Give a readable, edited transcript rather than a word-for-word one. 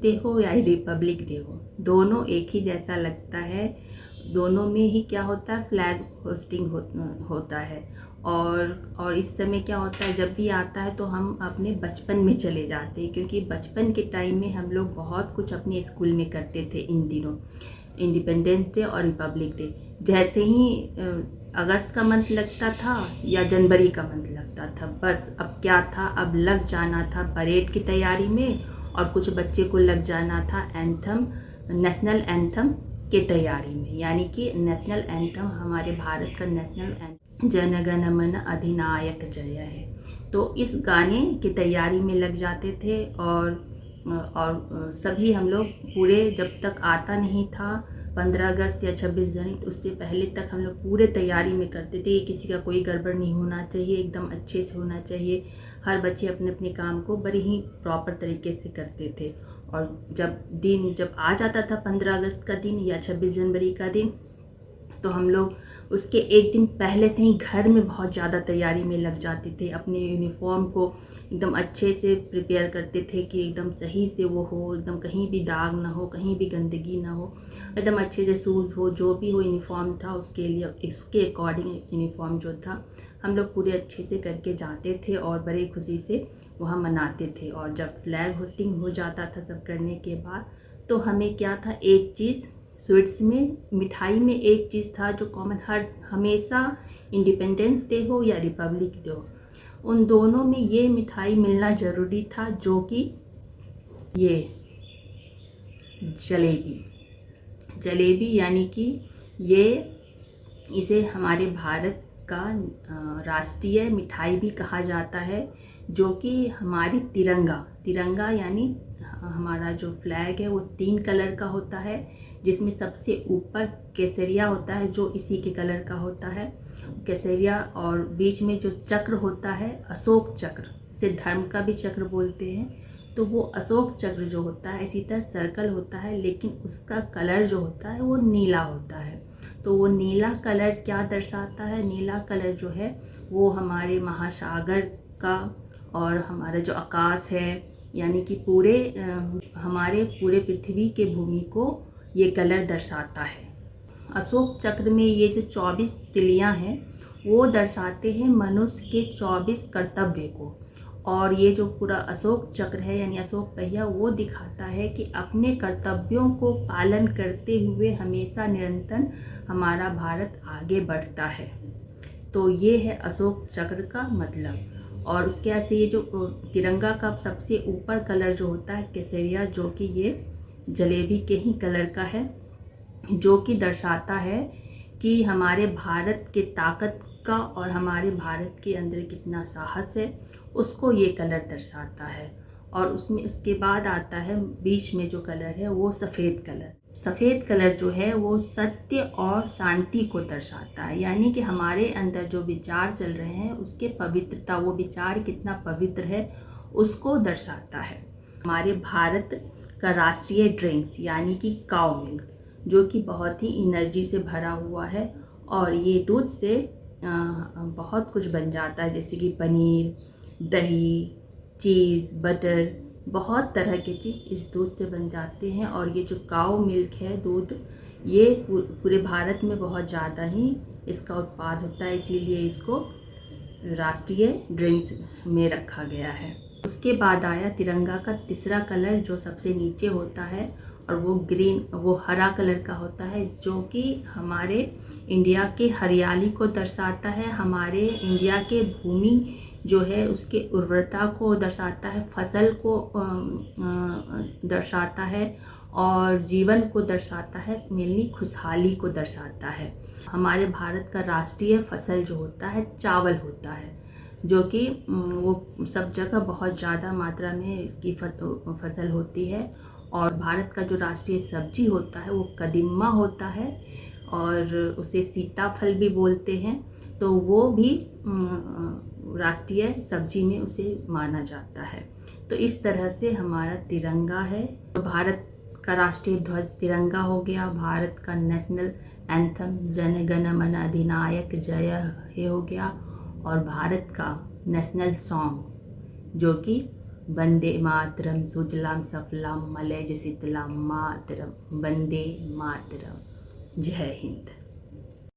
Day हो या Republic day हो, दोनों एक ही जैसा लगता है। दोनों में ही क्या होता है, फ्लैग होस्टिंग होता है। और इस समय क्या होता है, जब भी आता है तो हम अपने बचपन में चले जाते हैं, क्योंकि बचपन के टाइम में हम लोग बहुत कुछ अपने स्कूल में करते थे इन दिनों, इंडिपेंडेंस डे और रिपब्लिक डे। जैसे ही अगस्त का मंथ लगता था या जनवरी का मंथ लगता था, बस अब क्या था, अब लग जाना था परेड की तैयारी में, और कुछ बच्चे को लग जाना था एंथम, नेशनल एंथम के तैयारी में। यानी कि नेशनल एंथम, हमारे भारत का नेशनल एंथम जन गण मन अधिनायक जय है। तो इस गाने की तैयारी में लग जाते थे। और सभी हम लोग पूरे, जब तक आता नहीं था 15 अगस्त या 26 जनवरी, तो उससे पहले तक हम लोग पूरे तैयारी में करते थे। किसी का कोई गड़बड़ नहीं होना चाहिए, एकदम अच्छे से होना चाहिए। हर बच्चे अपने अपने काम को बड़ी ही प्रॉपर तरीके से करते थे। और जब आ जाता था 15 अगस्त का दिन या 26 जनवरी का दिन, तो हम लोग उसके एक दिन पहले से ही घर में बहुत ज़्यादा तैयारी में लग जाते थे। अपने यूनिफॉर्म को एकदम अच्छे से प्रिपेयर करते थे कि एकदम सही से वो हो, एकदम कहीं भी दाग ना हो, कहीं भी गंदगी ना हो, एकदम अच्छे से शूज़ हो, जो भी हो यूनिफॉर्म था उसके लिए, इसके अकॉर्डिंग यूनिफॉर्म जो था हम लोग पूरे अच्छे से करके जाते थे और बड़े खुशी से वहाँ मनाते थे। और जब फ्लैग होस्टिंग हो जाता था सब करने के बाद, तो हमें क्या था, एक चीज़ स्वीट्स में, मिठाई में एक चीज़ था जो कॉमन हमेशा, इंडिपेंडेंस डे हो या रिपब्लिक डे हो, उन दोनों में ये मिठाई मिलना ज़रूरी था, जो कि ये जलेबी। यानी कि इसे हमारे भारत का राष्ट्रीय मिठाई भी कहा जाता है, जो कि हमारी तिरंगा यानी हमारा जो फ्लैग है वो 3 कलर का होता है, जिसमें सबसे ऊपर केसरिया होता है जो इसी के कलर का होता है, केसरिया। और बीच में जो चक्र होता है, अशोक चक्र, इसे धर्म का भी चक्र बोलते हैं, तो वो अशोक चक्र जो होता है, इसी तरह सर्कल होता है, लेकिन उसका कलर जो होता है वो नीला होता है। तो वो नीला कलर क्या दर्शाता है, नीला कलर जो है वो हमारे महासागर का और हमारा जो आकाश है, यानी कि हमारे पूरे पृथ्वी के भूमि को ये कलर दर्शाता है। अशोक चक्र में ये जो 24 तिलियां हैं वो दर्शाते हैं मनुष्य के 24 कर्तव्य को। और ये जो पूरा अशोक चक्र है यानी अशोक पहिया, वो दिखाता है कि अपने कर्तव्यों को पालन करते हुए हमेशा निरंतर हमारा भारत आगे बढ़ता है। तो ये है अशोक चक्र का मतलब। और उसके ऐसे ये जो तिरंगा का सबसे ऊपर कलर जो होता है केसरिया, जो कि ये जलेबी के ही कलर का है, जो कि दर्शाता है कि हमारे भारत के ताकत का और हमारे भारत के अंदर कितना साहस है, उसको ये कलर दर्शाता है। और उसके बाद आता है बीच में जो कलर है वो सफ़ेद कलर जो है वो सत्य और शांति को दर्शाता है। यानी कि हमारे अंदर जो विचार चल रहे हैं उसके पवित्रता, वो विचार कितना पवित्र है उसको दर्शाता है। हमारे भारत का राष्ट्रीय ड्रिंक्स यानी कि काउ मिल्क, जो कि बहुत ही एनर्जी से भरा हुआ है, और ये दूध से बहुत कुछ बन जाता है, जैसे कि पनीर, दही, चीज़, बटर, बहुत तरह के चीज़ इस दूध से बन जाते हैं। और ये जो काऊ मिल्क है दूध, ये पूरे भारत में बहुत ज़्यादा ही इसका उत्पाद होता है, इसीलिए इसको राष्ट्रीय ड्रिंक्स में रखा गया है। उसके बाद आया तिरंगा का तीसरा कलर जो सबसे नीचे होता है, और वो हरा कलर का होता है, जो कि हमारे इंडिया के हरियाली को दर्शाता है, हमारे इंडिया के भूमि जो है उसके उर्वरता को दर्शाता है, फसल को दर्शाता है, और जीवन को दर्शाता है, मिलनी खुशहाली को दर्शाता है। हमारे भारत का राष्ट्रीय फसल जो होता है चावल होता है, जो कि वो सब जगह बहुत ज़्यादा मात्रा में इसकी फसल होती है। और भारत का जो राष्ट्रीय सब्जी होता है वो कदीमा होता है, और उसे सीताफल भी बोलते हैं, तो वो भी राष्ट्रीय सब्जी में उसे माना जाता है। तो इस तरह से हमारा तिरंगा है। तो भारत का राष्ट्रीय ध्वज तिरंगा हो गया, भारत का नेशनल एंथम जन गण मन अधिनायक जय हे हो गया, और भारत का नेशनल सॉन्ग जो कि वंदे मातरम, सुजलाम सफलाम मलयज शीतलाम मातरम, वंदे मातरम। जय हिंद।